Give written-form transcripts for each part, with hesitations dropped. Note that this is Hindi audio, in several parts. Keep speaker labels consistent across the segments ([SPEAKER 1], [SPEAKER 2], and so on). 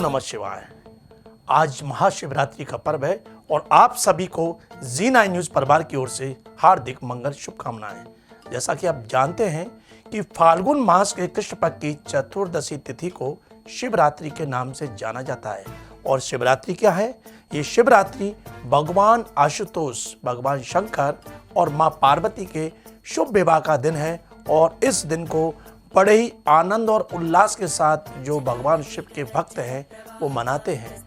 [SPEAKER 1] नमः शिवाय। आज महाशिवरात्रि का पर्व है और आप सभी को जी9 न्यूज़ परिवार की ओर से हार्दिक मंगल शुभकामनाएं। जैसा कि आप जानते हैं कि फाल्गुन मास के कृष्ण पक्ष की चतुर्दशी तिथि को शिवरात्रि के नाम से जाना जाता है। और शिवरात्रि क्या है? ये शिवरात्रि भगवान आशुतोष, भगवान शंकर और माँ पार्वती के शुभ विवाह का दिन है। और इस दिन को बड़े ही आनंद और उल्लास के साथ जो भगवान शिव के भक्त हैं वो मनाते हैं।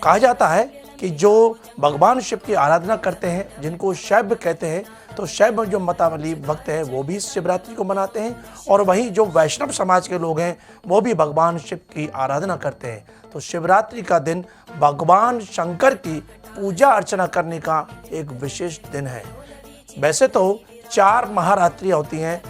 [SPEAKER 1] कहा जाता है कि जो भगवान शिव की आराधना करते हैं, जिनको शैव कहते हैं, तो शैव जो मतावली भक्त हैं वो भी शिवरात्रि को मनाते हैं। और वहीं जो वैष्णव समाज के लोग हैं वो भी भगवान शिव की आराधना करते हैं। तो शिवरात्रि का दिन भगवान शंकर की पूजा अर्चना करने का एक विशेष दिन है। वैसे तो 4 महारात्रियाँ होती हैं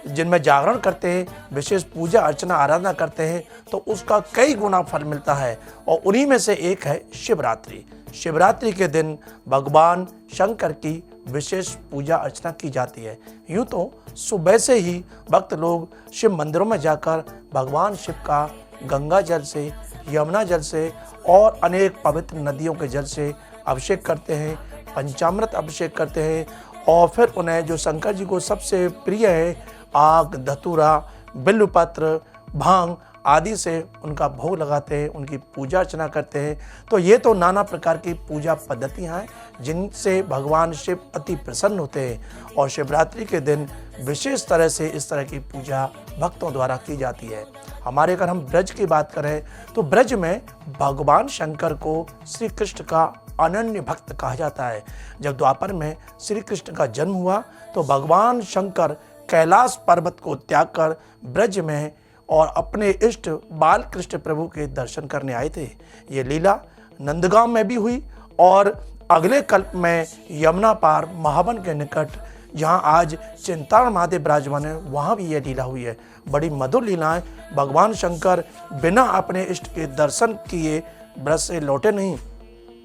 [SPEAKER 1] जिनमें जागरण करते हैं, विशेष पूजा अर्चना आराधना करते हैं, तो उसका कई गुना फल मिलता है। और उन्हीं में से एक है शिवरात्रि। शिवरात्रि के दिन भगवान शंकर की विशेष पूजा अर्चना की जाती है। यूँ तो सुबह से ही भक्त लोग शिव मंदिरों में जाकर भगवान शिव का गंगा जल से, यमुना जल से और अनेक पवित्र नदियों के जल से अभिषेक करते हैं, पंचामृत अभिषेक करते हैं। और फिर उन्हें जो शंकर जी को सबसे प्रिय है, आग, धतूरा, बिल्वपत्र, भांग आदि से उनका भोग लगाते हैं, उनकी पूजा अर्चना करते हैं। तो ये तो नाना प्रकार की पूजा पद्धतियाँ हैं जिनसे भगवान शिव अति प्रसन्न होते हैं। और शिवरात्रि के दिन विशेष तरह से इस तरह की पूजा भक्तों द्वारा की जाती है। हमारे अगर हम ब्रज की बात करें तो ब्रज में भगवान शंकर को श्री कृष्ण का अनन्य भक्त कहा जाता है। जब द्वापर में श्री कृष्ण का जन्म हुआ तो भगवान शंकर कैलाश पर्वत को त्याग कर ब्रज में और अपने इष्ट बाल कृष्ण प्रभु के दर्शन करने आए थे। ये लीला नंदगांव में भी हुई और अगले कल्प में यमुना पार महावन के निकट जहाँ आज चिंतामण महादेव विराजमान है, वहाँ भी यह लीला हुई है। बड़ी मधुर लीलाएं। भगवान शंकर बिना अपने इष्ट के दर्शन किए ब्रज से लौटे नहीं।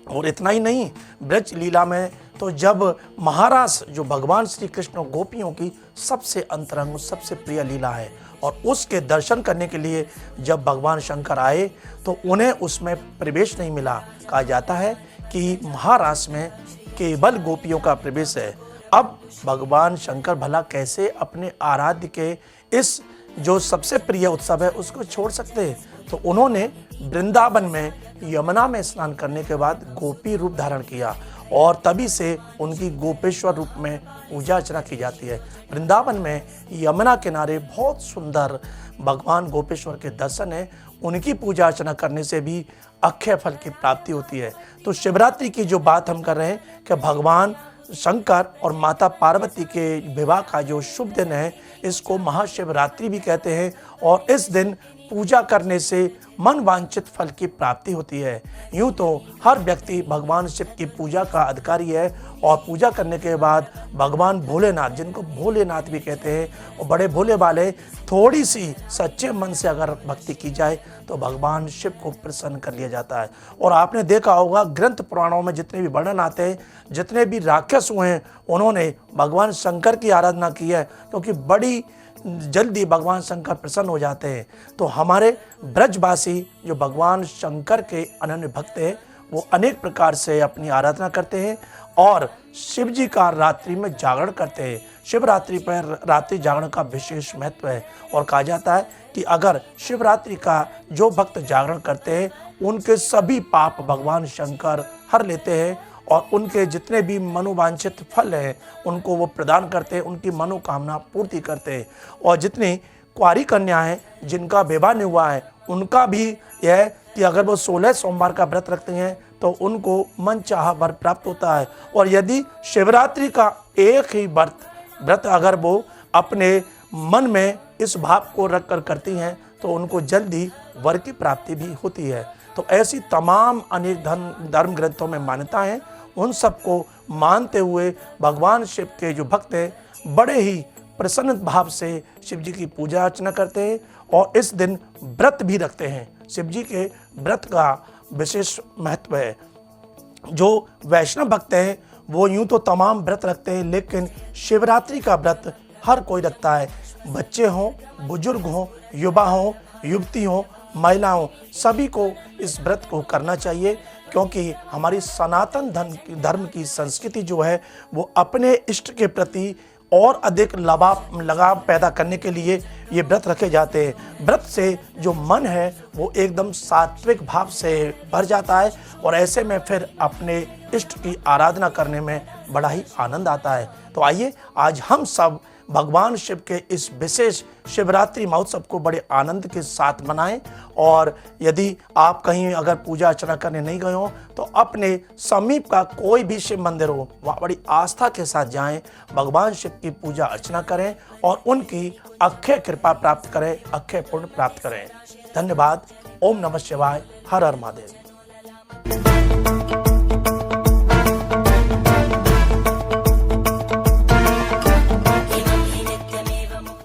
[SPEAKER 1] और इतना ही नहीं, ब्रज लीला में तो जब महारास जो भगवान श्री कृष्ण गोपियों की सबसे अंतरंग, सबसे प्रिय लीला है, और उसके दर्शन करने के लिए जब भगवान शंकर आए तो उन्हें उसमें प्रवेश नहीं मिला। कहा जाता है कि महारास में केवल गोपियों का प्रवेश है। अब भगवान शंकर भला कैसे अपने आराध्य के इस जो सबसे प्रिय उत्सव है उसको छोड़ सकते हैं? तो उन्होंने वृंदावन में यमुना में स्नान करने के बाद गोपी रूप धारण किया और तभी से उनकी गोपेश्वर रूप में पूजा अर्चना की जाती है। वृंदावन में यमुना किनारे बहुत सुंदर भगवान गोपेश्वर के दर्शन है। उनकी पूजा अर्चना करने से भी अक्षय फल की प्राप्ति होती है। तो शिवरात्रि की जो बात हम कर रहे हैं कि भगवान शंकर और माता पार्वती के विवाह का जो शुभ दिन है, इसको महाशिवरात्रि भी कहते हैं। और इस दिन पूजा करने से मन वांछित फल की प्राप्ति होती है। यूँ तो हर व्यक्ति भगवान शिव की पूजा का अधिकारी है और पूजा करने के बाद भगवान भोलेनाथ, जिनको भोलेनाथ भी कहते हैं, और बड़े भोले वाले, थोड़ी सी सच्चे मन से अगर भक्ति की जाए तो भगवान शिव को प्रसन्न कर लिया जाता है। और आपने देखा होगा ग्रंथ पुराणों में जितने भी वर्णन आते हैं, जितने भी राक्षस हुए हैं उन्होंने भगवान शंकर की आराधना की है, क्योंकि बड़ी जल्दी भगवान शंकर प्रसन्न हो जाते हैं। तो हमारे ब्रजवासी जो भगवान शंकर के अनन्य भक्त हैं वो अनेक प्रकार से अपनी आराधना करते हैं और शिव जी का रात्रि में जागरण करते हैं। शिवरात्रि पर रात्रि जागरण का विशेष महत्व है और कहा जाता है कि अगर शिवरात्रि का जो भक्त जागरण करते हैं उनके सभी पाप भगवान शंकर हर लेते हैं और उनके जितने भी मनोवांछित फल हैं उनको वो प्रदान करते हैं, उनकी मनोकामना पूर्ति करते हैं। और जितनी कुंवारी कन्या हैं जिनका विवाह नहीं हुआ है उनका भी यह है कि अगर वो 16 सोमवार का व्रत रखते हैं तो उनको मन चाहा वर प्राप्त होता है। और यदि शिवरात्रि का एक ही व्रत अगर वो अपने मन में इस भाव को रख कर करती हैं तो उनको जल्दी वर की प्राप्ति भी होती है। तो ऐसी तमाम अनेक धर्म ग्रंथों में मान्यता है। उन सबको मानते हुए भगवान शिव के जो भक्त हैं बड़े ही प्रसन्न भाव से शिव जी की पूजा अर्चना करते हैं और इस दिन व्रत भी रखते हैं। शिव जी के व्रत का विशेष महत्व है। जो वैष्णव भक्त हैं वो यूं तो तमाम व्रत रखते हैं, लेकिन शिवरात्रि का व्रत हर कोई रखता है। बच्चे हों, बुजुर्ग हों, युवा हों, युवती हों, महिलाओं सभी को इस व्रत को करना चाहिए, क्योंकि हमारी सनातन धर्म की संस्कृति जो है वो अपने इष्ट के प्रति और अधिक लगाव पैदा करने के लिए ये व्रत रखे जाते हैं। व्रत से जो मन है वो एकदम सात्विक भाव से भर जाता है और ऐसे में फिर अपने इष्ट की आराधना करने में बड़ा ही आनंद आता है। तो आइए आज हम सब भगवान शिव के इस विशेष शिवरात्रि महोत्सव को बड़े आनंद के साथ मनाएं। और यदि आप कहीं अगर पूजा अर्चना करने नहीं गए हो तो अपने समीप का कोई भी शिव मंदिर हो वहाँ बड़ी आस्था के साथ जाएं, भगवान शिव की पूजा अर्चना करें और उनकी अक्षय कृपा प्राप्त करें, अक्षय पुण्य प्राप्त करें। धन्यवाद। ओम नमः शिवाय। हर हर महादेव।